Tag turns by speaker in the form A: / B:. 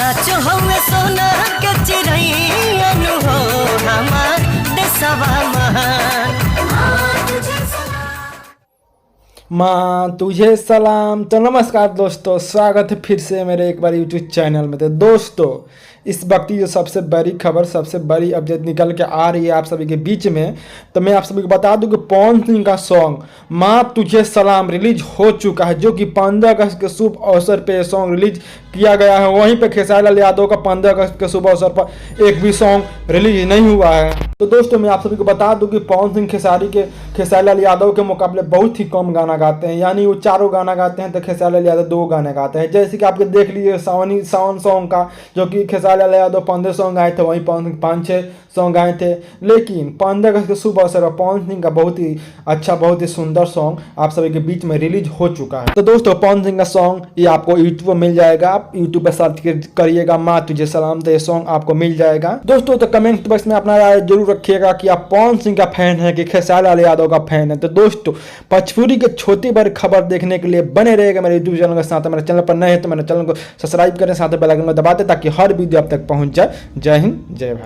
A: सच हवे सोना के चिड़ैन हो हमार देशवा महान।
B: माँ तुझे सलाम। तो नमस्कार दोस्तों, स्वागत है फिर से मेरे एक बार यूट्यूब चैनल में। तो दोस्तों, इस वक्त की जो सबसे बड़ी खबर, सबसे बड़ी अपडेट निकल के आ रही है आप सभी के बीच में, तो मैं आप सभी को बता दूं कि पवन सिंह का सॉन्ग माँ तुझे सलाम रिलीज हो चुका है, जो कि 15 अगस्त के शुभ अवसर पे सॉन्ग रिलीज किया गया है। वहीं पे खेसारी लाल यादव का 15 अगस्त के शुभ अवसर पर एक भी सॉन्ग रिलीज नहीं हुआ है। तो दोस्तों, मैं आप सभी को बता दूं कि पवन सिंह खेसारी लाल यादव के मुकाबले बहुत ही कम गाना गाते हैं, यानी वो 4 गाना गाते हैं तो खेसारी लाल यादव 2 गाने गाते हैं। जैसे कि आपके देख लीजिए सावन सॉन्ग का, जो कि खेसारी लाल यादव 15 सॉन्ग गाए थे, वहीं पवन सिंह 5-6 सॉन्ग गाए थे। लेकिन 15 अगस्त के शुभ अवसर पर पवन सिंह का बहुत ही अच्छा, बहुत ही सुंदर सॉन्ग आप सभी के बीच में रिलीज हो चुका है। तो दोस्तों, पवन सिंह का सॉन्ग ये आपको यूट्यूब पर मिल जाएगा। आप यूट्यूब पर सर्च करिएगा माँ तुझे सलाम, तो ये सॉन्ग आपको मिल जाएगा। दोस्तों, तो कमेंट बॉक्स में अपना राय जरूर रखिएगा कि आप पवन सिंह का फैन है कि खेसारी लाल यादव का फैन है। तो दोस्तों, भोजपुरी के छोटी बड़ी खबर देखने के लिए बने रहेगा मेरे यूट्यूब चैनल के साथ। मेरे चैनल पर नए हैं तो मेरे चैनल को सब्सक्राइब करें, साथ में बेल आइकन को दबा दें ताकि हर वीडियो आप तक पहुंच जाए। जय हिंद, जय भारत।